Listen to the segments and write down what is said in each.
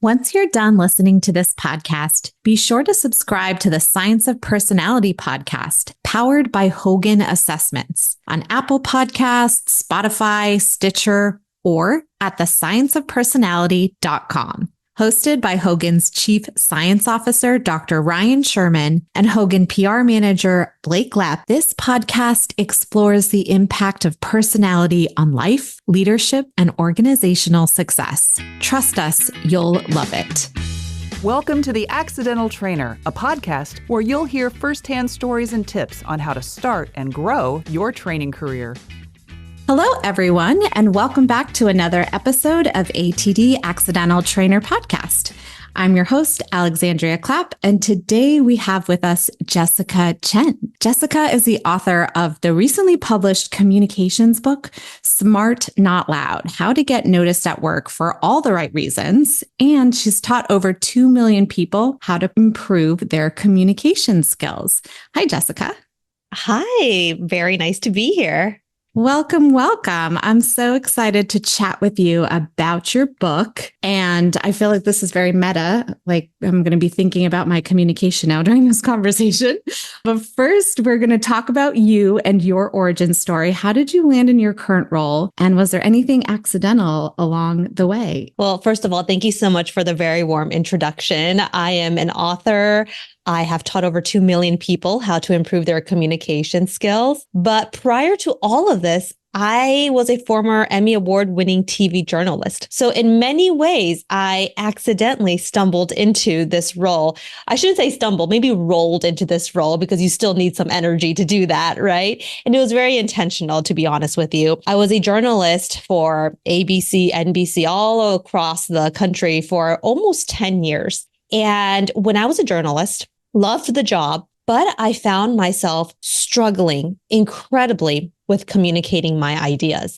Once you're done listening to this podcast, be sure to subscribe to the Science of Personality podcast, powered by Hogan Assessments, on Apple Podcasts, Spotify, Stitcher, or at thescienceofpersonality.com. Hosted by Hogan's Chief Science Officer, Dr. Ryan Sherman, and Hogan PR Manager, Blake Clapp, this podcast explores the impact of personality on life, leadership, and organizational success. Trust us, you'll love it. Welcome to The Accidental Trainer, a podcast where you'll hear firsthand stories and tips on how to start and grow your training career. Hello, everyone, and welcome back to another episode of ATD Accidental Trainer podcast. I'm your host, Alexandria Clapp, and today we have with us Jessica Chen. Jessica is the author of the recently published communications book, Smart Not Loud: How to Get Noticed at Work for All the Right Reasons, and she's taught over 2 million people how to improve their communication skills. Hi, Jessica. Hi, very nice to be here. Welcome, welcome. I'm so excited to chat with you about your book. And I feel like this is very meta. Like I'm going to be thinking about my communication now during this conversation. But first, we're going to talk about you and your origin story. How did you land in your current role? And was there anything accidental along the way? Well, first of all, thank you so much for the very warm introduction. I am an author. I have taught over 2 million people how to improve their communication skills. But prior to all of this, I was a former Emmy Award-winning TV journalist. So in many ways, I accidentally stumbled into this role. I shouldn't say stumbled, maybe rolled into this role, because you still need some energy to do that, right? And it was very intentional, to be honest with you. I was a journalist for ABC, NBC, all across the country for almost 10 years. And when I was a journalist, loved the job, but I found myself struggling incredibly with communicating my ideas.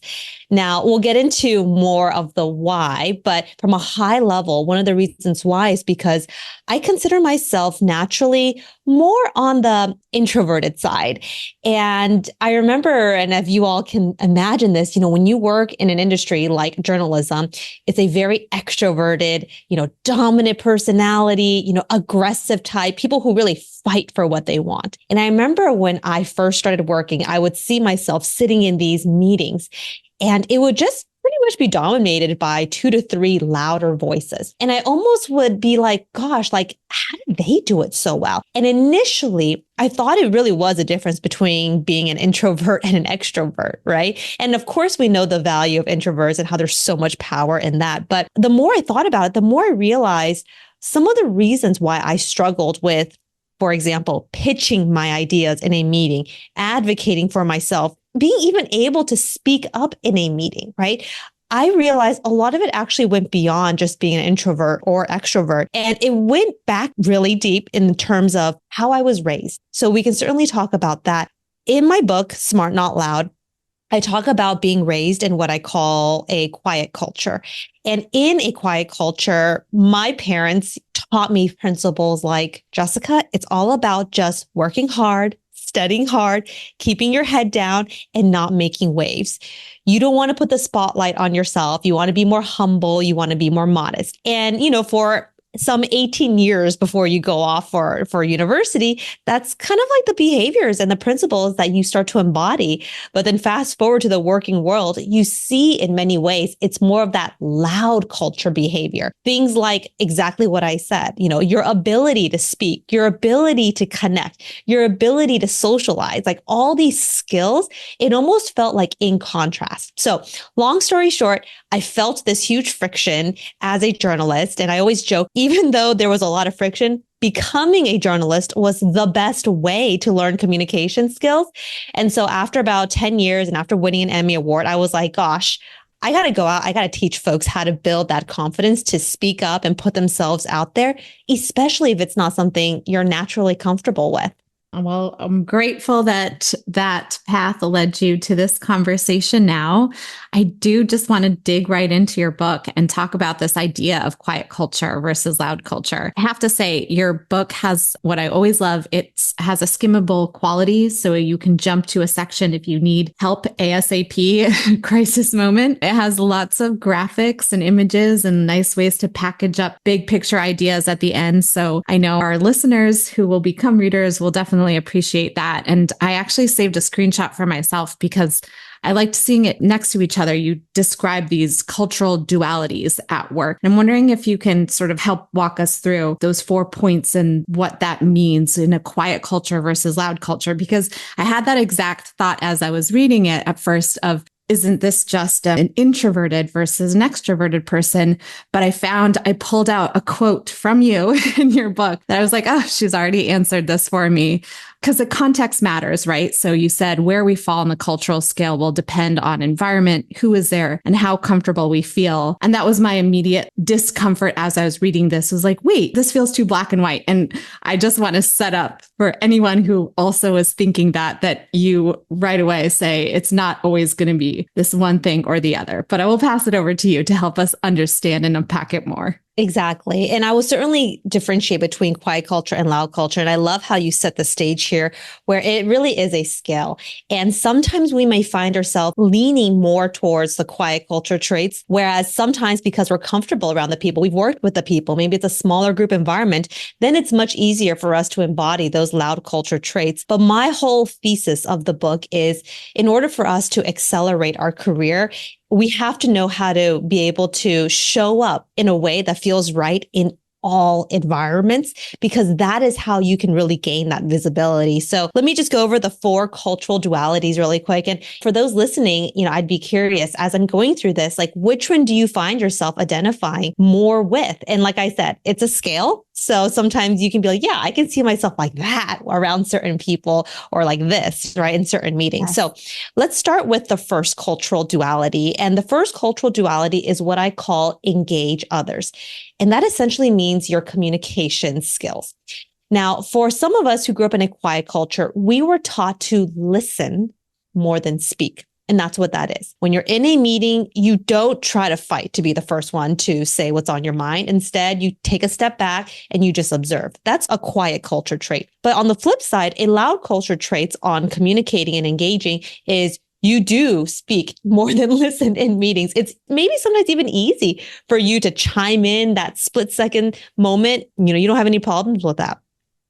Now, we'll get into more of the why, but from a high level, one of the reasons why is because I consider myself naturally more on the introverted side. And I remember, and if you all can imagine this, when you work in an industry like journalism, it's a very extroverted, dominant personality, aggressive type, people who really fight for what they want. And I remember when I first started working, I would see myself sitting in these meetings, and it would just pretty much be dominated by 2 to 3 louder voices. And I almost would be like, gosh, how did they do it so well? And initially, I thought it really was a difference between being an introvert and an extrovert, right? And of course, we know the value of introverts and how there's so much power in that. But the more I thought about it, the more I realized some of the reasons why I struggled with, for example, pitching my ideas in a meeting, advocating for myself, being even able to speak up in a meeting, right? I realized a lot of it actually went beyond just being an introvert or extrovert. And it went back really deep in terms of how I was raised. So we can certainly talk about that. In my book, Smart Not Loud, I talk about being raised in what I call a quiet culture. And in a quiet culture, my parents taught me principles like, Jessica, it's all about just working hard, studying hard, keeping your head down, and not making waves. You don't want to put the spotlight on yourself. You want to be more humble. You want to be more modest. And, for some 18 years before you go off for university, that's kind of like the behaviors and the principles that you start to embody. But then fast forward to the working world, you see in many ways, it's more of that loud culture behavior. Things like exactly what I said, your ability to speak, your ability to connect, your ability to socialize, like all these skills, it almost felt like in contrast. So long story short, I felt this huge friction as a journalist. And I always joke, even though there was a lot of friction, becoming a journalist was the best way to learn communication skills. And so after about 10 years and after winning an Emmy Award, I was like, gosh, I got to go out. I got to teach folks how to build that confidence to speak up and put themselves out there, especially if it's not something you're naturally comfortable with. Well, I'm grateful that that path led you to this conversation now. I do just want to dig right into your book and talk about this idea of quiet culture versus loud culture. I have to say, your book has what I always love. It has a skimmable quality, so you can jump to a section if you need help ASAP crisis moment. It has lots of graphics and images and nice ways to package up big picture ideas at the end. So I know our listeners who will become readers will definitely appreciate that. And I actually saved a screenshot for myself because I liked seeing it next to each other. You describe these cultural dualities at work. I'm wondering if you can sort of help walk us through those 4 points and what that means in a quiet culture versus loud culture, because I had that exact thought as I was reading it at first of, isn't this just an introverted versus an extroverted person? But I pulled out a quote from you in your book that I was like, oh, she's already answered this for me. Because the context matters, right? So you said where we fall on the cultural scale will depend on environment, who is there, and how comfortable we feel. And that was my immediate discomfort as I was reading this, was like, wait, this feels too black and white. And I just want to set up for anyone who also is thinking that you right away say it's not always going to be this one thing or the other. But I will pass it over to you to help us understand and unpack it more. Exactly. And I will certainly differentiate between quiet culture and loud culture. And I love how you set the stage here, where it really is a scale. And sometimes we may find ourselves leaning more towards the quiet culture traits, whereas sometimes because we're comfortable around the people, we've worked with the people, maybe it's a smaller group environment, then it's much easier for us to embody those loud culture traits. But my whole thesis of the book is, in order for us to accelerate our career, we have to know how to be able to show up in a way that feels right in all environments, because that is how you can really gain that visibility. So let me just go over the 4 cultural dualities really quick. And for those listening, I'd be curious as I'm going through this, like, which one do you find yourself identifying more with? And like I said, it's a scale. So sometimes you can be like, yeah, I can see myself like that around certain people, or like this, right, in certain meetings. Yes. So let's start with the first cultural duality. And the first cultural duality is what I call engage others. And that essentially means your communication skills. Now, for some of us who grew up in a quiet culture, we were taught to listen more than speak. And that's what that is. When you're in a meeting, you don't try to fight to be the first one to say what's on your mind. Instead, you take a step back and you just observe. That's a quiet culture trait. But on the flip side, a loud culture trait on communicating and engaging is you do speak more than listen in meetings. It's maybe sometimes even easy for you to chime in that split second moment. You don't have any problems with that.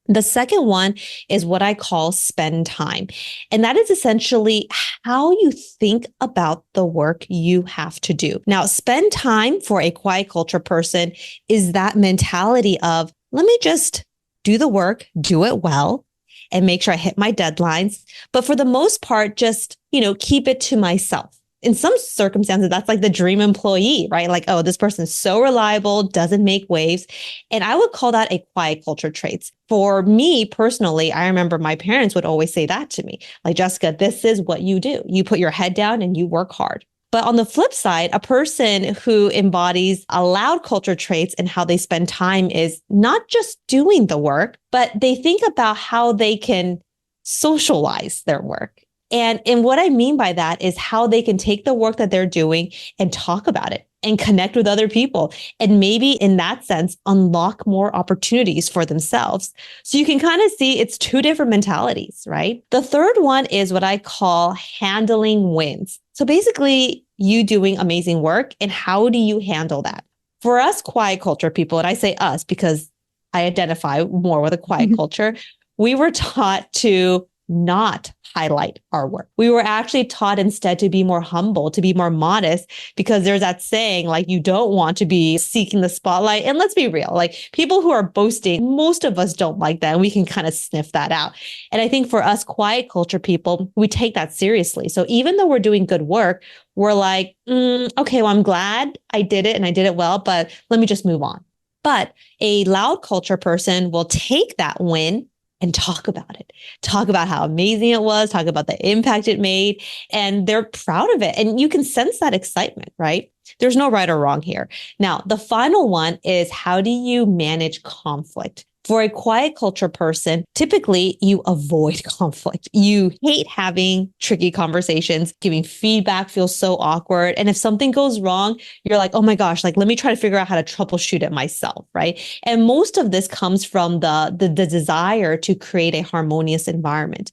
The second one is what I call spend time. And that is essentially how you think about the work you have to do. Now, spend time for a quiet culture person is that mentality of, let me just do the work, do it well, and make sure I hit my deadlines. But for the most part, just, keep it to myself. In some circumstances, that's like the dream employee, right? Like, oh, this person's so reliable, doesn't make waves. And I would call that a quiet culture trait. For me personally, I remember my parents would always say that to me, like, Jessica, this is what you do. You put your head down and you work hard. But on the flip side, a person who embodies a loud culture traits and how they spend time is not just doing the work, but they think about how they can socialize their work. And what I mean by that is how they can take the work that they're doing and talk about it and connect with other people. And maybe in that sense, unlock more opportunities for themselves. So you can kind of see it's 2 different mentalities, right? The third one is what I call handling wins. So basically you doing amazing work, and how do you handle that? For us quiet culture people, and I say us because I identify more with a quiet culture, we were taught to not highlight our work. We were actually taught instead to be more humble, to be more modest, because there's that saying, like, you don't want to be seeking the spotlight. And let's be real, like, people who are boasting, most of us don't like that. And we can kind of sniff that out. And I think for us quiet culture people, we take that seriously. So even though we're doing good work, we're like, okay, well, I'm glad I did it and I did it well, but let me just move on. But a loud culture person will take that win and talk about it, talk about how amazing it was, talk about the impact it made, and they're proud of it. And you can sense that excitement, right? There's no right or wrong here. Now, the final one is, how do you manage conflict? For a quiet culture person, typically you avoid conflict. You hate having tricky conversations. Giving feedback feels so awkward. And if something goes wrong, you're like, oh my gosh, like, let me try to figure out how to troubleshoot it myself, right? And most of this comes from the desire to create a harmonious environment.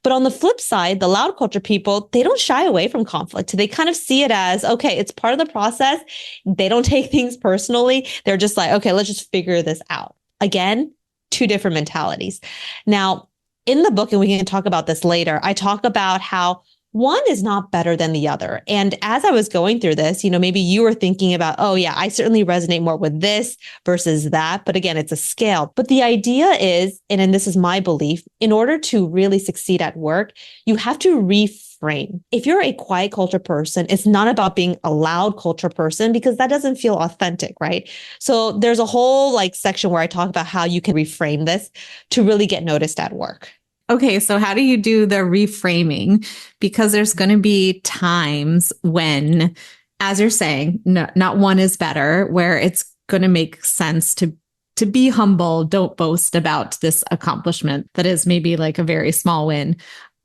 But on the flip side, the loud culture people, they don't shy away from conflict. They kind of see it as, okay, it's part of the process. They don't take things personally. They're just like, okay, let's just figure this out. Again, two different mentalities. Now, in the book, and we can talk about this later, I talk about how one is not better than the other. And as I was going through this, maybe you were thinking about, oh yeah, I certainly resonate more with this versus that. But again, it's a scale. But the idea is, and this is my belief, in order to really succeed at work, you have to reframe. If you're a quiet culture person, it's not about being a loud culture person because that doesn't feel authentic, right? So there's a whole section where I talk about how you can reframe this to really get noticed at work. Okay, so how do you do the reframing? Because there's going to be times when, as you're saying, no, not one is better, where it's going to make sense to be humble, don't boast about this accomplishment that is maybe like a very small win,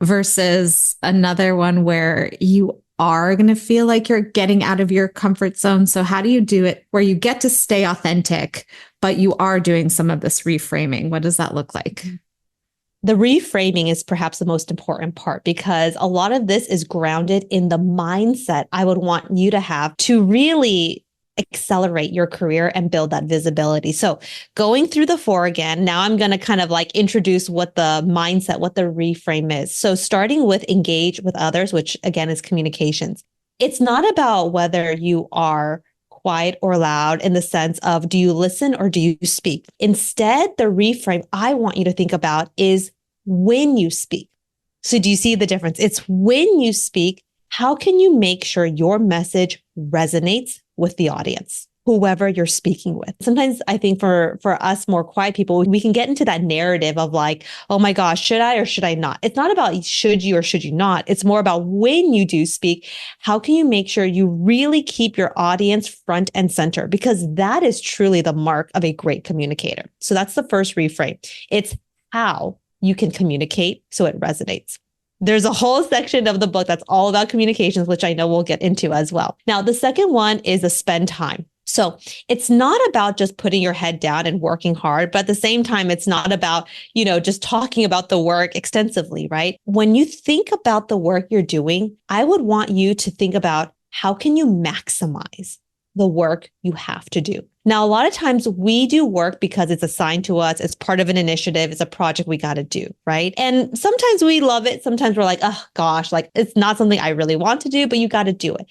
versus another one where you are going to feel like you're getting out of your comfort zone. So how do you do it where you get to stay authentic, but you are doing some of this reframing? What does that look like? The reframing is perhaps the most important part because a lot of this is grounded in the mindset I would want you to have to really accelerate your career and build that visibility. So going through the 4 again, now I'm going to kind of introduce what the mindset, what the reframe is. So starting with engage with others, which again is communications. It's not about whether you are quiet or loud in the sense of, do you listen or do you speak? Instead, the reframe I want you to think about is when you speak. So do you see the difference? It's when you speak, how can you make sure your message resonates with the audience, whoever you're speaking with? Sometimes I think for us more quiet people, we can get into that narrative of oh my gosh, should I or should I not? It's not about should you or should you not. It's more about when you do speak, how can you make sure you really keep your audience front and center? Because that is truly the mark of a great communicator. So that's the first reframe. It's how you can communicate so it resonates. There's a whole section of the book that's all about communications, which I know we'll get into as well. Now, the second one is the spend time. So it's not about just putting your head down and working hard, but at the same time, it's not about, just talking about the work extensively, right? When you think about the work you're doing, I would want you to think about how can you maximize the work you have to do. Now, a lot of times we do work because it's assigned to us. It's part of an initiative. It's a project we got to do, right? And sometimes we love it. Sometimes we're like, oh gosh, it's not something I really want to do, but you got to do it.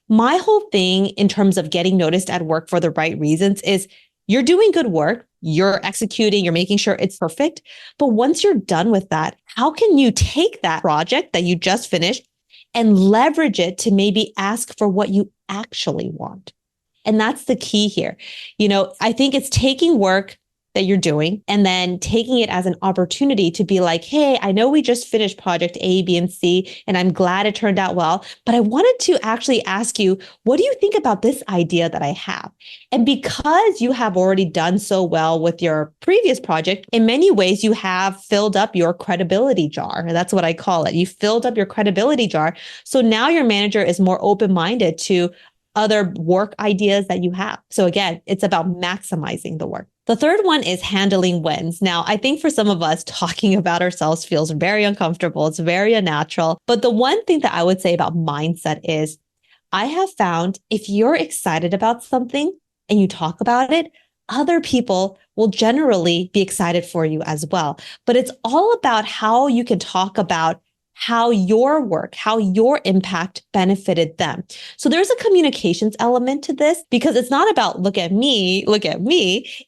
My whole thing in terms of getting noticed at work for the right reasons is you're doing good work. You're executing, you're making sure it's perfect. But once you're done with that, how can you take that project that you just finished and leverage it to maybe ask for what you actually want? And that's the key here. I think it's taking work that you're doing and then taking it as an opportunity to be like, hey, I know we just finished project A, B, and C, and I'm glad it turned out well, but I wanted to actually ask you, what do you think about this idea that I have? And because you have already done so well with your previous project, in many ways, you have filled up your credibility jar. That's what I call it. You filled up your credibility jar. So now your manager is more open-minded to other work ideas that you have. So again, it's about maximizing the work. The third one is handling wins. Now, I think for some of us, talking about ourselves feels very uncomfortable. It's very unnatural. But the one thing that I would say about mindset is I have found if you're excited about something and you talk about it, other people will generally be excited for you as well. But it's all about how you can talk about how your work, how your impact benefited them. So there's a communications element to this because it's not about look at me.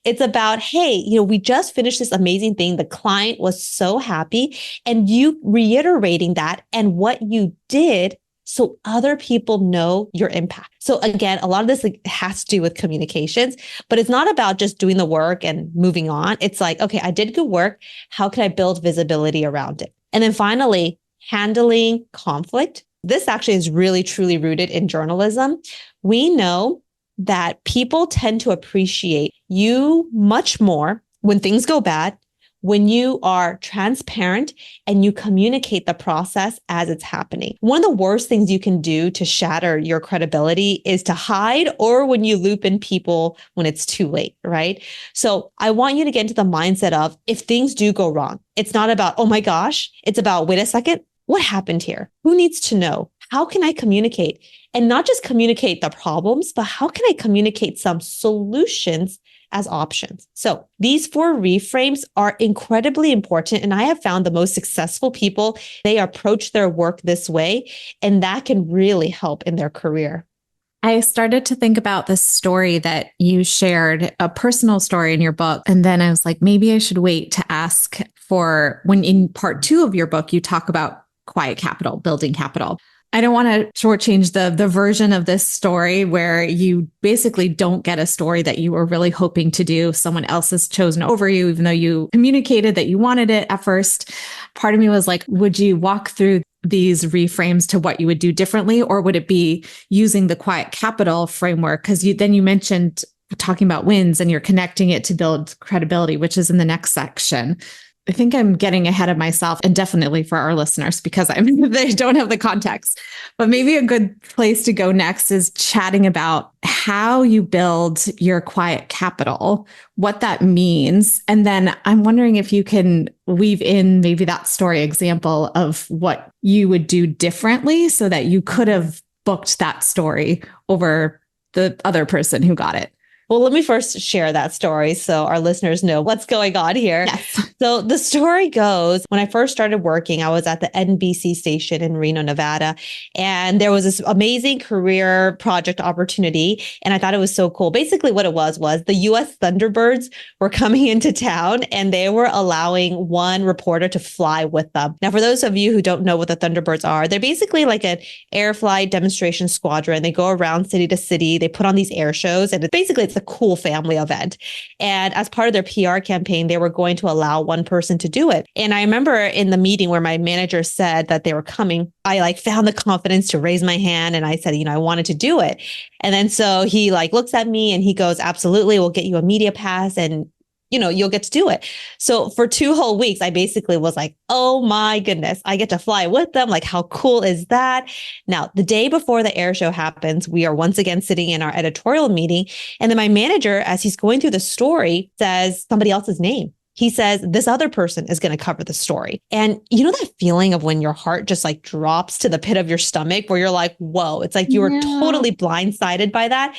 It's about, hey, we just finished this amazing thing. The client was so happy and you reiterating that and what you did so other people know your impact. So again, a lot of this has to do with communications, but it's not about just doing the work and moving on. It's like, okay, I did good work. How can I build visibility around it? And then finally, handling conflict. This actually is really, truly rooted in journalism. We know that people tend to appreciate you much more when things go bad, when you are transparent and you communicate the process as it's happening. One of the worst things you can do to shatter your credibility is to hide, or when you loop in people when it's too late, right? So I want you to get into the mindset of, if things do go wrong, it's not about, oh my gosh, it's about, wait a second, what happened here? Who needs to know? How can I communicate? And not just communicate the problems, but how can I communicate some solutions as options? So these 4 reframes are incredibly important. And I have found the most successful people, they approach their work this way, and that can really help in their career. I started to think about this story that you shared, a personal story in your book. And then I was like, maybe I should wait to ask for when in part 2 of your book, you talk about quiet capital, building capital. I don't want to shortchange the version of this story where you basically don't get a story that you were really hoping to do. Someone else has chosen over you, even though you communicated that you wanted it at first. Part of me was like, would you walk through these reframes to what you would do differently? Or would it be using the quiet capital framework? Because you mentioned talking about wins and you're connecting it to build credibility, which is in the next section. I think I'm getting ahead of myself, and definitely for our listeners, because they don't have the context. But maybe a good place to go next is chatting about how you build your quiet capital, what that means. And then I'm wondering if you can weave in maybe that story example of what you would do differently so that you could have booked that story over the other person who got it. Well, let me first share that story so our listeners know what's going on here. Yes. So the story goes, when I first started working, I was at the NBC station in Reno, Nevada, and there was this amazing career project opportunity. And I thought it was so cool. Basically what it was the US Thunderbirds were coming into town and they were allowing one reporter to fly with them. Now, for those of you who don't know what the Thunderbirds are, they're basically like an air flight demonstration squadron. They go around city to city. They put on these air shows, and it's a cool family event. And as part of their PR campaign, they were going to allow one person to do it. And I remember in the meeting where my manager said that they were coming, I found the confidence to raise my hand. And I said, I wanted to do it. And then so he looks at me and he goes, absolutely, we'll get you a media pass and you'll get to do it. So for 2 whole weeks, I basically was like, oh my goodness, I get to fly with them. How cool is that? Now, the day before the air show happens, we are once again sitting in our editorial meeting. And then my manager, as he's going through the story, says somebody else's name. He says, this other person is going to cover the story. And you know that feeling of when your heart just drops to the pit of your stomach where you're like, whoa, it's like you were totally blindsided by that.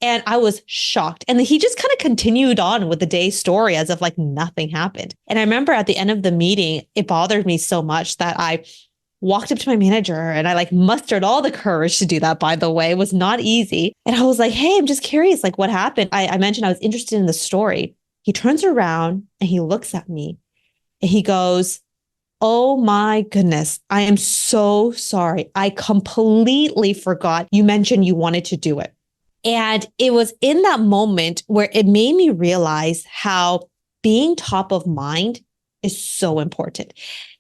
And I was shocked. And he just kind of continued on with the day's story as if nothing happened. And I remember at the end of the meeting, it bothered me so much that I walked up to my manager and I mustered all the courage to do that, by the way. It was not easy. And I was like, hey, I'm just curious, what happened? I mentioned I was interested in the story. He turns around and he looks at me and he goes, oh my goodness, I am so sorry. I completely forgot you mentioned you wanted to do it. And it was in that moment where it made me realize how being top of mind is so important.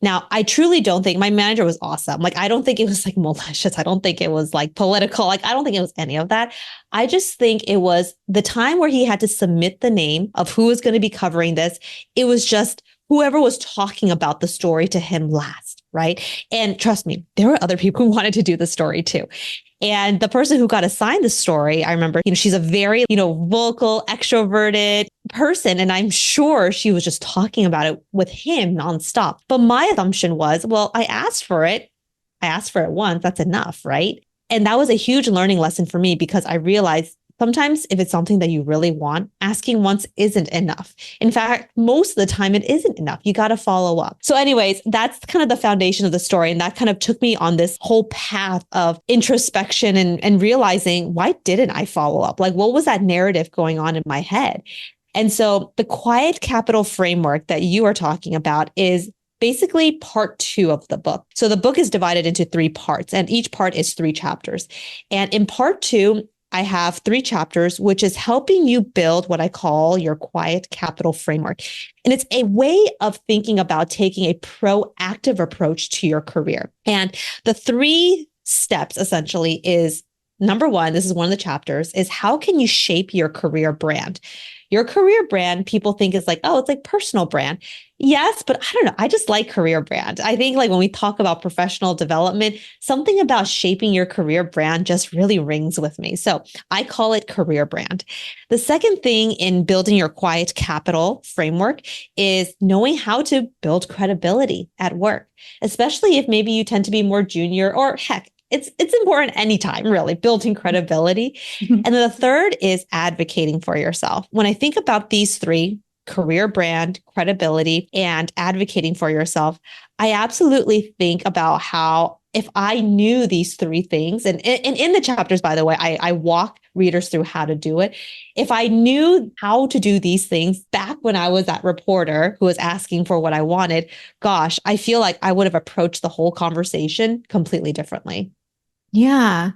Now, I truly don't think my manager was awesome. I don't think it was malicious. I don't think it was political. I don't think it was any of that. I just think it was the time where he had to submit the name of who was going to be covering this. It was just whoever was talking about the story to him last, right? And trust me, there were other people who wanted to do the story too. And the person who got assigned the story, I remember, she's a very, vocal, extroverted person. And I'm sure she was just talking about it with him nonstop. But my assumption was, well, I asked for it. I asked for it once. That's enough, right? And that was a huge learning lesson for me because I realized sometimes if it's something that you really want, asking once isn't enough. In fact, most of the time it isn't enough. You got to follow up. So anyways, that's kind of the foundation of the story. And that kind of took me on this whole path of introspection and realizing, why didn't I follow up? What was that narrative going on in my head? And so the quiet capital framework that you are talking about is basically part 2 of the book. So the book is divided into 3 parts, and each part is 3 chapters. And in part 2, I have 3 chapters, which is helping you build what I call your quiet capital framework. And it's a way of thinking about taking a proactive approach to your career. And the 3 steps essentially is number one, this is one of the chapters, is how can you shape your career brand? Your career brand, people think is like, oh, it's like personal brand. Yes, but I don't know. I just like career brand. I think like when we talk about professional development, something about shaping your career brand just really rings with me. So I call it career brand. The second thing in building your quiet capital framework is knowing how to build credibility at work, especially if maybe you tend to be more junior or heck, it's important anytime, really, building credibility. And then the third is advocating for yourself. When I think about these three, career brand, credibility, and advocating for yourself, I absolutely think about how if I knew these three things, and in the chapters, by the way, I walk readers through how to do it. If I knew how to do these things back when I was that reporter who was asking for what I wanted, gosh, I feel like I would have approached the whole conversation completely differently. Yeah.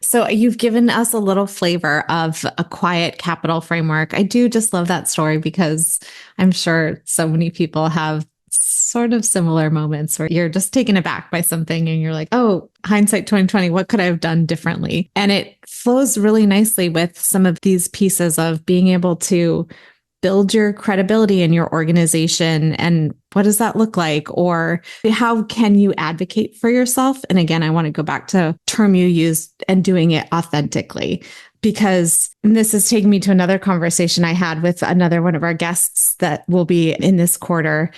So you've given us a little flavor of a quiet capital framework. I do just love that story because I'm sure so many people have sort of similar moments where you're just taken aback by something and you're like, oh, hindsight 2020, what could I have done differently? And it flows really nicely with some of these pieces of being able to build your credibility in your organization. And what does that look like? Or how can you advocate for yourself? And again, I want to go back to term you used and doing it authentically, because this is taking me to another conversation I had with another one of our guests that will be in this quarter,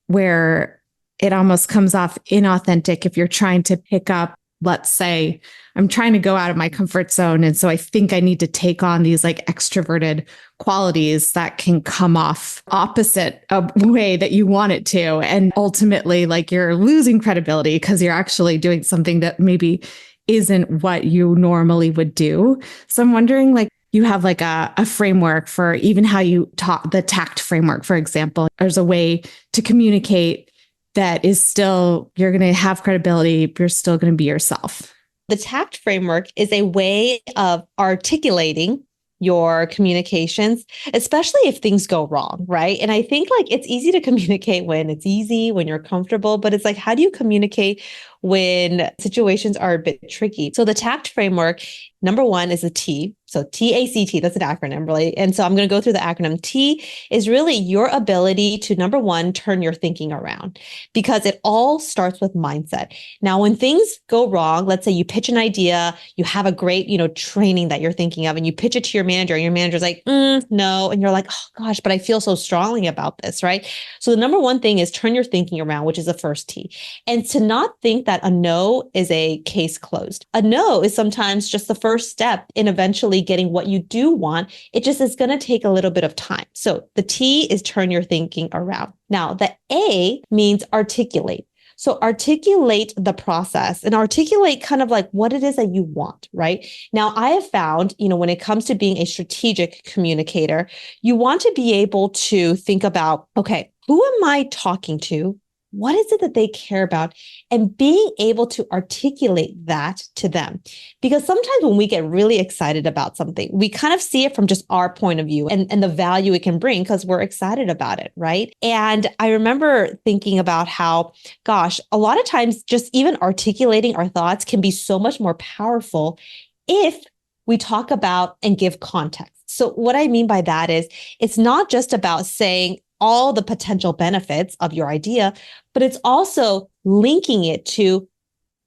where it almost comes off inauthentic if you're trying to pick up, let's say, I'm trying to go out of my comfort zone. And so I think I need to take on these like extroverted qualities that can come off opposite a way that you want it to. And ultimately, like you're losing credibility because you're actually doing something that maybe isn't what you normally would do. So I'm wondering, like, you have like a framework for even how you talk, the tact framework, for example. There's a way to communicate that is still, you're going to have credibility, you're still going to be yourself. The tact framework is a way of articulating your communications, especially if things go wrong, right? And I think like it's easy to communicate when it's easy, when you're comfortable, but it's like, how do you communicate when situations are a bit tricky? So the tact framework, number one is a T. So TACT, that's an acronym, really. And so I'm going to go through the acronym. T is really your ability to, number one, turn your thinking around, because it all starts with mindset. Now, when things go wrong, let's say you pitch an idea, you have a great, training that you're thinking of, and you pitch it to your manager, and your manager's like, no. And you're like, oh gosh, but I feel so strongly about this, right? So the number one thing is turn your thinking around, which is the first T. And to not think that a no is a case closed. A no is sometimes just the first step in eventually getting what you do want. It just is going to take a little bit of time. So the T is turn your thinking around. Now, the A means articulate. So articulate the process and articulate kind of like what it is that you want, right? Now, I have found, when it comes to being a strategic communicator, you want to be able to think about, okay, who am I talking to? What is it that they care about? And being able to articulate that to them. Because sometimes when we get really excited about something, we kind of see it from just our point of view and the value it can bring because we're excited about it, right? And I remember thinking about how, gosh, a lot of times just even articulating our thoughts can be so much more powerful if we talk about and give context. So what I mean by that is it's not just about saying all the potential benefits of your idea, but it's also linking it to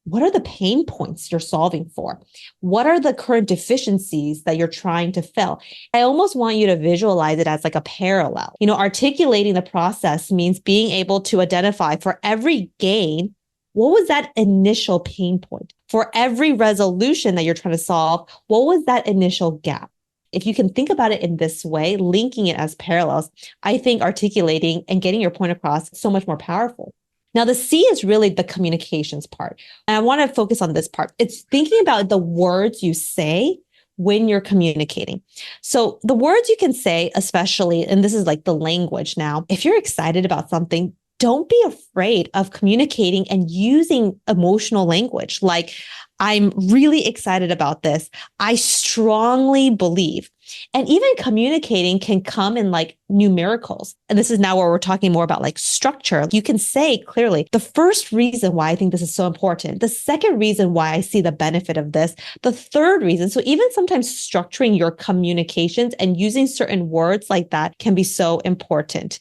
what are the pain points you're solving for? What are the current deficiencies that you're trying to fill? I almost want you to visualize it as like a parallel. Articulating the process means being able to identify for every gain, what was that initial pain point? For every resolution that you're trying to solve, what was that initial gap? If you can think about it in this way, linking it as parallels, I think articulating and getting your point across is so much more powerful. Now, the C is really the communications part. And I want to focus on this part. It's thinking about the words you say when you're communicating. So the words you can say, especially, and this is like the language now, if you're excited about something, don't be afraid of communicating and using emotional language. Like, I'm really excited about this. I strongly believe. And even communicating can come in like numericals. And this is now where we're talking more about like structure. You can say clearly the first reason why I think this is so important, the second reason why I see the benefit of this, the third reason. So even sometimes structuring your communications and using certain words like that can be so important.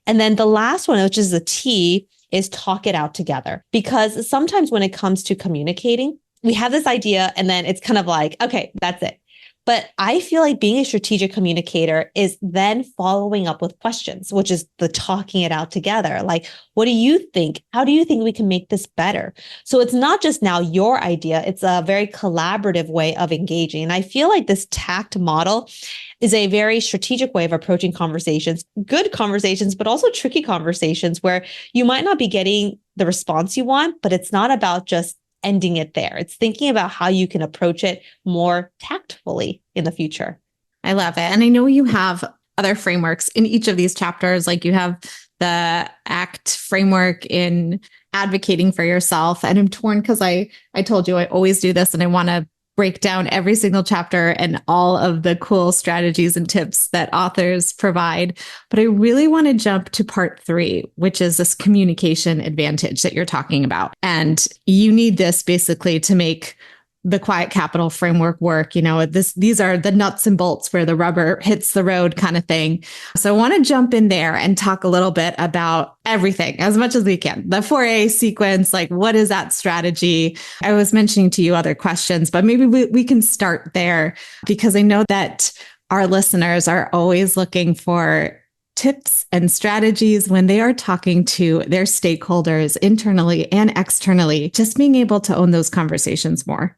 And then the last one, which is the T, is talk it out together. Because sometimes when it comes to communicating, we have this idea and then it's kind of like, okay, that's it. But I feel like being a strategic communicator is then following up with questions, which is the talking it out together. Like, what do you think? How do you think we can make this better? So it's not just now your idea, it's a very collaborative way of engaging. And I feel like this TACT model is a very strategic way of approaching conversations, good conversations, but also tricky conversations where you might not be getting the response you want, but it's not about just ending it there. It's thinking about how you can approach it more tactfully in the future. I love it. And I know you have other frameworks in each of these chapters, like you have the ACT framework in advocating for yourself. And I'm torn because I told you I always do this and I want to break down every single chapter and all of the cool strategies and tips that authors provide. But I really want to jump to part 3, which is this communication advantage that you're talking about. And you need this basically to make the quiet capital framework work. You know, these are the nuts and bolts where the rubber hits the road kind of thing. So I want to jump in there and talk a little bit about everything as much as we can. The 4A sequence, like what is that strategy? I was mentioning to you other questions, but maybe we can start there because I know that our listeners are always looking for tips and strategies when they are talking to their stakeholders internally and externally, just being able to own those conversations more.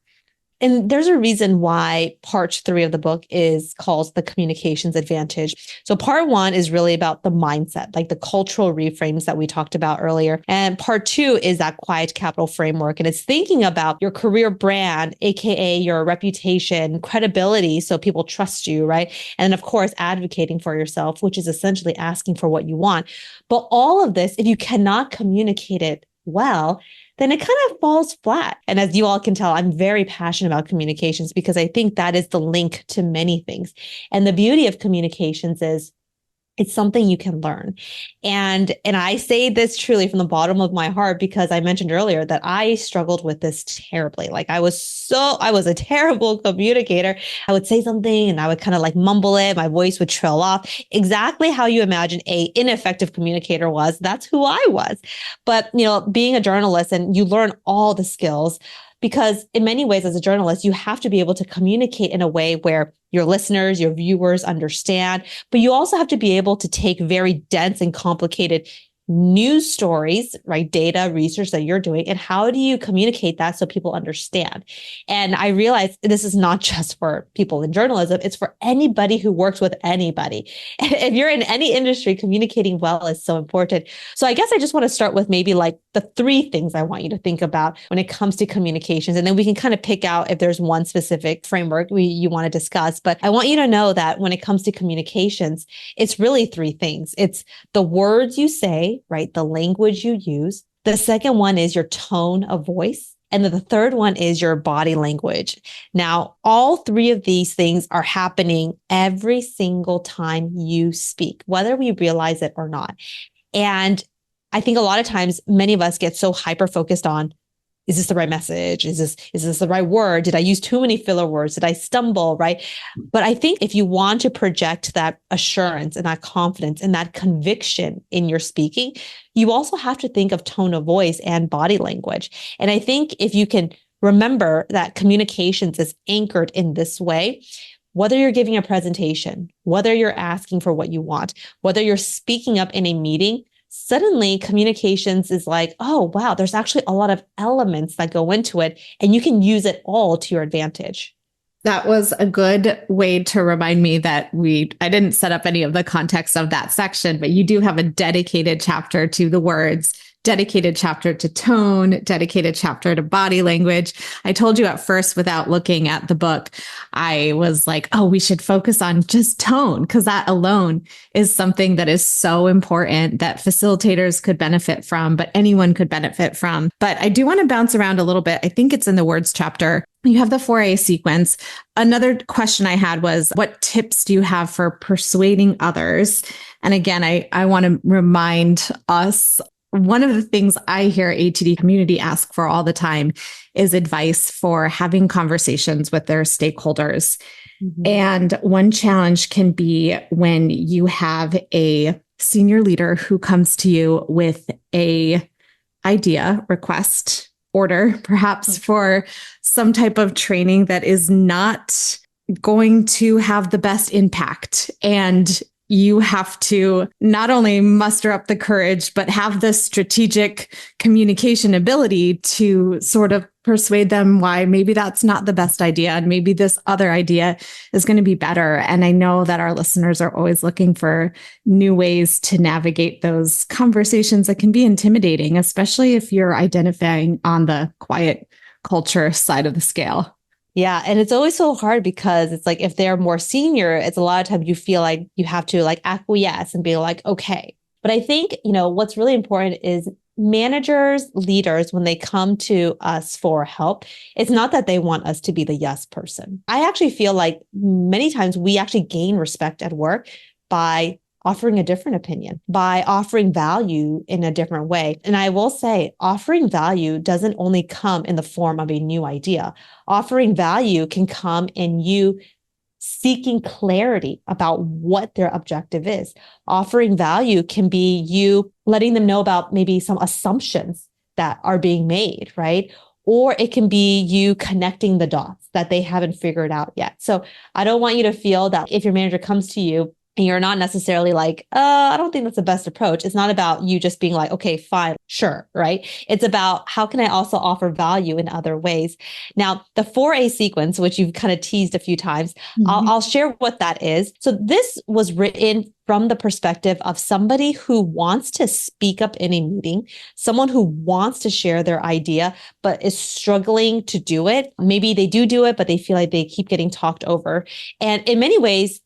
And there's a reason why part 3 of the book is called the communications advantage. So part 1 is really about the mindset, like the cultural reframes that we talked about earlier. And part 2 is that quiet capital framework. And it's thinking about your career brand, AKA your reputation, credibility, so people trust you, right? And then of course, advocating for yourself, which is essentially asking for what you want. But all of this, if you cannot communicate it well, then it kind of falls flat. And as you all can tell, I'm very passionate about communications because I think that is the link to many things. And the beauty of communications is it's something you can learn. And I say this truly from the bottom of my heart because I mentioned earlier that I struggled with this terribly. Like I was a terrible communicator. I would say something and I would kind of like mumble it. My voice would trail off. Exactly how you imagine a ineffective communicator was. That's who I was. But, you know, being a journalist and you learn all the skills because in many ways, as a journalist, you have to be able to communicate in a way where your listeners, your viewers understand, but you also have to be able to take very dense and complicated news stories, right? Data, research that you're doing. And how do you communicate that so people understand? And I realize this is not just for people in journalism. It's for anybody who works with anybody. If you're in any industry, communicating well is so important. So I guess I just want to start with maybe like the 3 things I want you to think about when it comes to communications. And then we can kind of pick out if there's one specific framework you want to discuss. But I want you to know that when it comes to communications, it's really 3 things. It's the words you say, right? The language you use. The second one is your tone of voice. And then the third one is your body language. Now, all 3 of these things are happening every single time you speak, whether we realize it or not. And I think a lot of times, many of us get so hyper-focused on, is this the right message? Is this the right word? Did I use too many filler words? Did I stumble? Right. But I think if you want to project that assurance and that confidence and that conviction in your speaking, you also have to think of tone of voice and body language. And I think if you can remember that communications is anchored in this way, whether you're giving a presentation, whether you're asking for what you want, whether you're speaking up in a meeting, suddenly communications is like, oh, wow, there's actually a lot of elements that go into it and you can use it all to your advantage. That was a good way to remind me that I didn't set up any of the context of that section, but you do have a dedicated chapter to the words dedicated chapter to tone, dedicated chapter to body language. I told you at first, without looking at the book, I was like, oh, we should focus on just tone, because that alone is something that is so important that facilitators could benefit from, but anyone could benefit from. But I do want to bounce around a little bit. I think it's in the words chapter. You have the 4A sequence. Another question I had was, what tips do you have for persuading others? And again, I want to remind us, one of the things I hear ATD community ask for all the time is advice for having conversations with their stakeholders. Mm-hmm. And one challenge can be when you have a senior leader who comes to you with a idea, request, order, perhaps for some type of training that is not going to have the best impact. And you have to not only muster up the courage, but have the strategic communication ability to sort of persuade them why maybe that's not the best idea. And maybe this other idea is going to be better. And I know that our listeners are always looking for new ways to navigate those conversations that can be intimidating, especially if you're identifying on the quiet culture side of the scale. Yeah. And it's always so hard because it's like, if they're more senior, it's a lot of times you feel like you have to like acquiesce and be like, okay. But I think, what's really important is managers, leaders, when they come to us for help, it's not that they want us to be the yes person. I actually feel like many times we actually gain respect at work by offering a different opinion, by offering value in a different way. And I will say, offering value doesn't only come in the form of a new idea. Offering value can come in you seeking clarity about what their objective is. Offering value can be you letting them know about maybe some assumptions that are being made, right? Or it can be you connecting the dots that they haven't figured out yet. So I don't want you to feel that if your manager comes to you and you're not necessarily like, I don't think that's the best approach. It's not about you just being like, okay, fine, sure, right? It's about how can I also offer value in other ways? Now, the 4A sequence, which you've kind of teased a few times, I'll share what that is. So this was written from the perspective of somebody who wants to speak up in a meeting, someone who wants to share their idea, but is struggling to do it. Maybe they do it, but they feel like they keep getting talked over. And in many ways,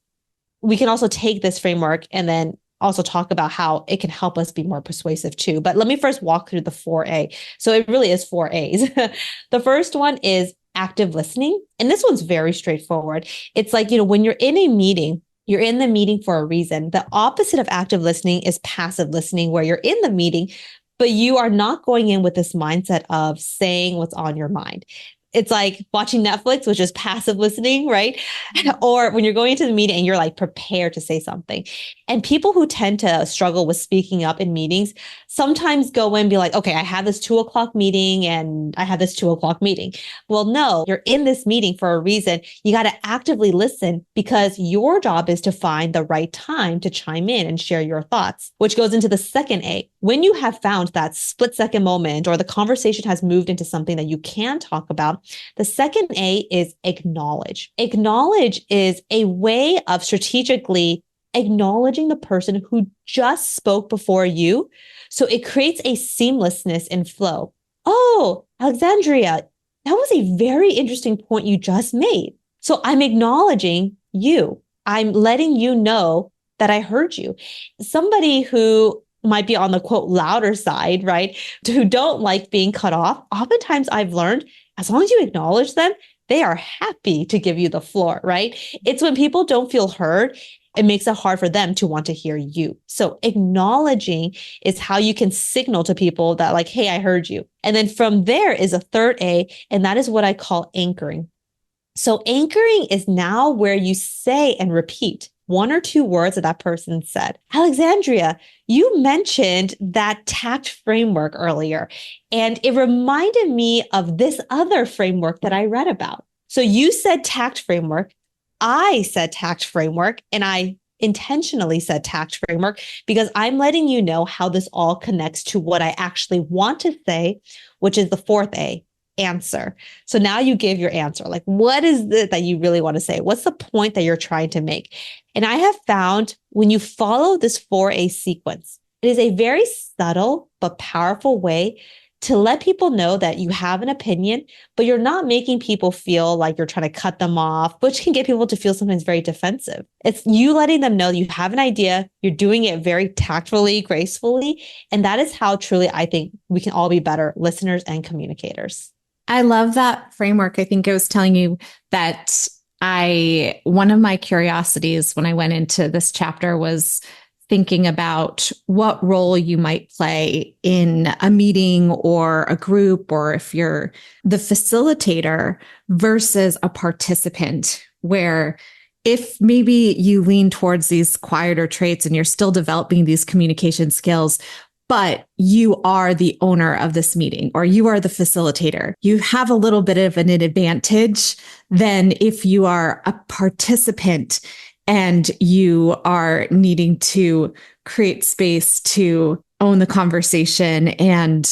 we can also take this framework and then also talk about how it can help us be more persuasive too. But let me first walk through the 4A. So it really is 4A's. The first one is active listening. And this one's very straightforward. It's like, when you're in a meeting, you're in the meeting for a reason. The opposite of active listening is passive listening, where you're in the meeting, but you are not going in with this mindset of saying what's on your mind. It's like watching Netflix, which is passive listening, right? Or when you're going into the meeting and you're like prepared to say something. And people who tend to struggle with speaking up in meetings sometimes go in and be like, okay, I have this 2:00 meeting and I have this 2:00 meeting. Well, no, you're in this meeting for a reason. You got to actively listen because your job is to find the right time to chime in and share your thoughts, which goes into the second A. When you have found that split second moment or the conversation has moved into something that you can talk about, the second A is acknowledge. Acknowledge is a way of strategically acknowledging the person who just spoke before you. So it creates a seamlessness and flow. Oh, Alexandria, that was a very interesting point you just made. So I'm acknowledging you. I'm letting you know that I heard you. Somebody who might be on the quote louder side, right? Who don't like being cut off. Oftentimes I've learned as long as you acknowledge them, they are happy to give you the floor, right? It's when people don't feel heard, it makes it hard for them to want to hear you. So acknowledging is how you can signal to people that like, hey, I heard you. And then from there is a third A, and that is what I call anchoring. So anchoring is now where you say and repeat one or two words that person said. Alexandria, you mentioned that tact framework earlier, and it reminded me of this other framework that I read about. So you said tact framework, I said tact framework, and I intentionally said tact framework because I'm letting you know how this all connects to what I actually want to say, which is the fourth A, answer. So now you give your answer. Like, what is it that you really want to say? What's the point that you're trying to make? And I have found when you follow this 4A sequence, It is a very subtle but powerful way to let people know that you have an opinion, but you're not making people feel like you're trying to cut them off, which can get people to feel sometimes very defensive. It's you letting them know you have an idea, you're doing it very tactfully, gracefully. And that is how truly I think we can all be better listeners and communicators. I love that framework. I think I was telling you that one of my curiosities when I went into this chapter was thinking about what role you might play in a meeting or a group, or if you're the facilitator versus a participant, where if maybe you lean towards these quieter traits and you're still developing these communication skills, but you are the owner of this meeting or you are the facilitator, you have a little bit of an advantage than if you are a participant and you are needing to create space to own the conversation. And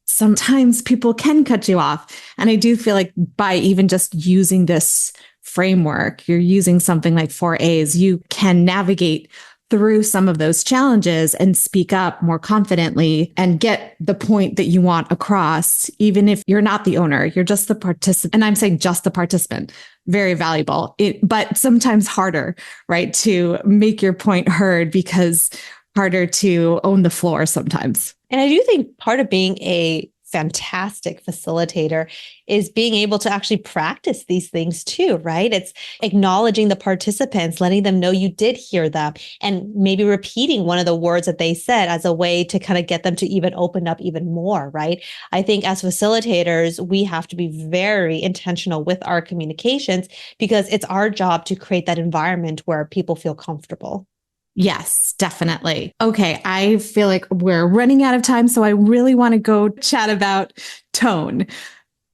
sometimes people can cut you off. And I do feel like by even just using this framework, you're using something like 4A's, you can navigate through some of those challenges and speak up more confidently and get the point that you want across, even if you're not the owner, you're just the participant. And I'm saying just the participant, very valuable, but sometimes harder, right? To make your point heard because harder to own the floor sometimes. And I do think part of being a fantastic facilitator is being able to actually practice these things too, right? It's acknowledging the participants, letting them know you did hear them, and maybe repeating one of the words that they said as a way to kind of get them to even open up even more, right? I think as facilitators, we have to be very intentional with our communications because it's our job to create that environment where people feel comfortable. Yes, definitely. Okay, I feel like we're running out of time, so I really want to go chat about tone.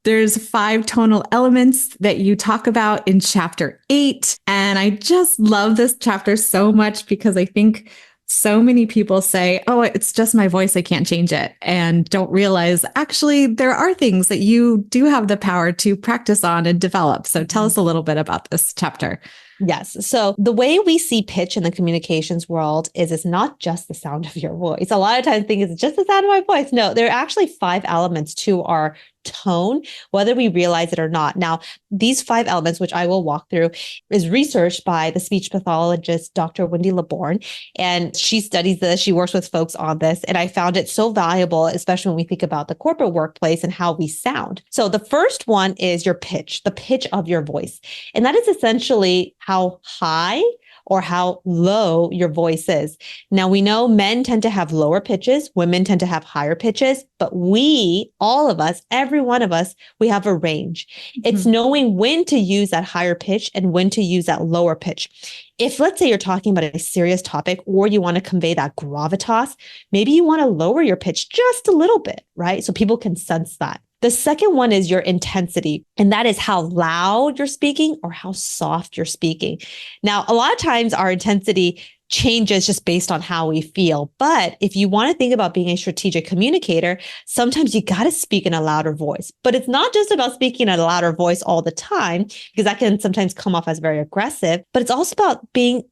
There's 5 tonal elements that you talk about in chapter 8, and I just love this chapter so much because I think so many people say, oh, it's just my voice, I can't change it, and don't realize actually there are things that you do have the power to practice on and develop. So tell us a little bit about this chapter. Yes. So the way we see pitch in the communications world is it's not just the sound of your voice. A lot of times think it's just the sound of my voice. No, there are actually 5 elements to our tone, whether we realize it or not. Now, these 5 elements, which I will walk through, is researched by the speech pathologist, Dr. Wendy LeBourne. And she studies this. She works with folks on this. And I found it so valuable, especially when we think about the corporate workplace and how we sound. So the first one is your pitch, the pitch of your voice. And that is essentially how high or how low your voice is. Now, we know men tend to have lower pitches, women tend to have higher pitches, but we, all of us, every one of us, we have a range. It's knowing when to use that higher pitch and when to use that lower pitch. If, let's say, you're talking about a serious topic or you want to convey that gravitas, maybe you want to lower your pitch just a little bit, right? So people can sense that. The second one is your intensity, and that is how loud you're speaking or how soft you're speaking. Now, a lot of times our intensity changes just based on how we feel. But if you want to think about being a strategic communicator, sometimes you got to speak in a louder voice. But it's not just about speaking in a louder voice all the time, because that can sometimes come off as very aggressive, but it's also about being,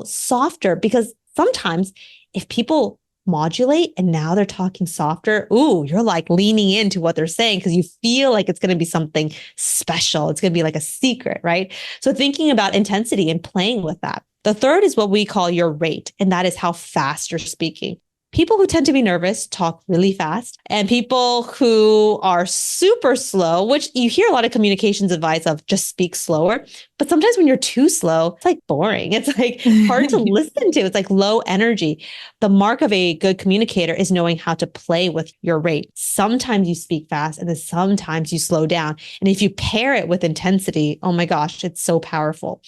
softer, because sometimes if people modulate and now they're talking softer, you're like leaning into what they're saying because you feel like it's going to be something special. It's going to be like a secret, right? So thinking about intensity and playing with that. The third is what we call your rate, and that is how fast you're speaking. People who tend to be nervous talk really fast, and people who are super slow, which you hear a lot of communications advice of just speak slower. But sometimes when you're too slow, it's like boring. It's like hard to listen to. It's like low energy. The mark of a good communicator is knowing how to play with your rate. Sometimes you speak fast and then sometimes you slow down. And if you pair it with intensity, oh my gosh, it's so powerful.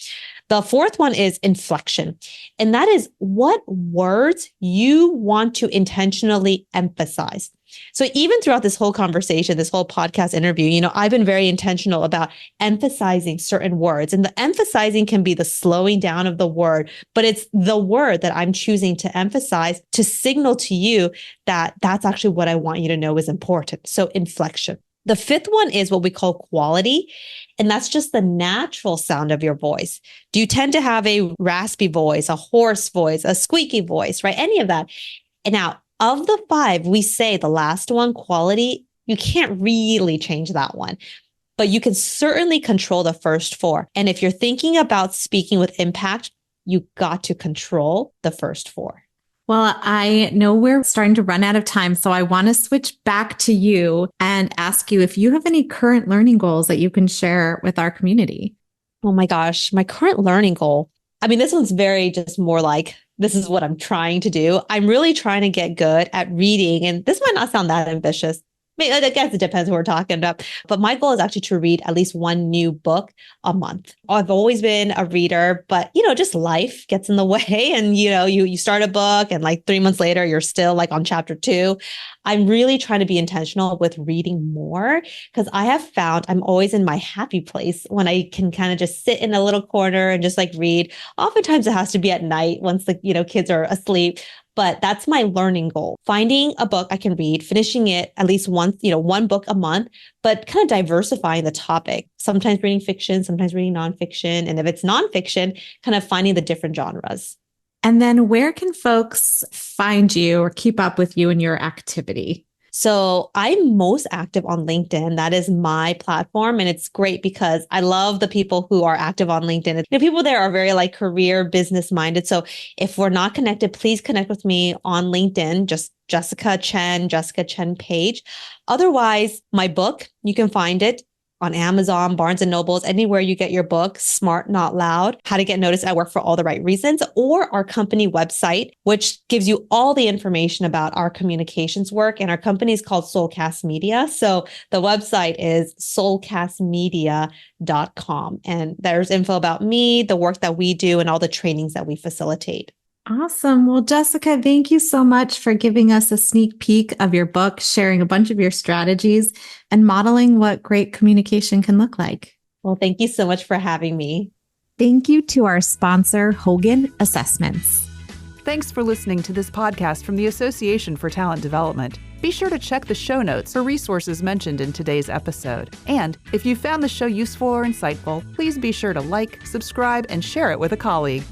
The fourth one is inflection. And that is what words you want to intentionally emphasize. So even throughout this whole conversation, this whole podcast interview, I've been very intentional about emphasizing certain words. And the emphasizing can be the slowing down of the word, but it's the word that I'm choosing to emphasize to signal to you that that's actually what I want you to know is important. So inflection. The fifth one is what we call quality. And that's just the natural sound of your voice. Do you tend to have a raspy voice, a hoarse voice, a squeaky voice, right? Any of that. And now, of the five, we say the last one, quality, you can't really change that one, but you can certainly control the first four. And if you're thinking about speaking with impact, you got to control the first four. Well, I know we're starting to run out of time, so I want to switch back to you and ask you if you have any current learning goals that you can share with our community. Oh my gosh, my current learning goal. I mean, this one's very just more like, this is what I'm trying to do. I'm really trying to get good at reading. And this might not sound that ambitious. I guess it depends what we're talking about. But my goal is actually to read at least one new book a month. I've always been a reader, but just life gets in the way. And you start a book and like 3 months later, you're still like on chapter 2. I'm really trying to be intentional with reading more because I have found I'm always in my happy place when I can kind of just sit in a little corner and just like read. Oftentimes it has to be at night once the kids are asleep. But that's my learning goal. Finding a book I can read, finishing it at least once, one book a month, but kind of diversifying the topic. Sometimes reading fiction, sometimes reading nonfiction. And if it's nonfiction, kind of finding the different genres. And then where can folks find you or keep up with you and your activity? So I'm most active on LinkedIn. That is my platform. And it's great because I love the people who are active on LinkedIn. People there are very like career business minded. So if we're not connected, please connect with me on LinkedIn, just Jessica Chen page. Otherwise, my book, you can find it on Amazon, Barnes and Nobles, anywhere you get your book, Smart Not Loud, How to Get Noticed at Work for All the Right Reasons, or our company website, which gives you all the information about our communications work. And our company is called Soulcast Media. So the website is soulcastmedia.com. And there's info about me, the work that we do, and all the trainings that we facilitate. Awesome. Well, Jessica, thank you so much for giving us a sneak peek of your book, sharing a bunch of your strategies, and modeling what great communication can look like. Well, thank you so much for having me. Thank you to our sponsor, Hogan Assessments. Thanks for listening to this podcast from the Association for Talent Development. Be sure to check the show notes for resources mentioned in today's episode. And if you found the show useful or insightful, please be sure to like, subscribe, and share it with a colleague.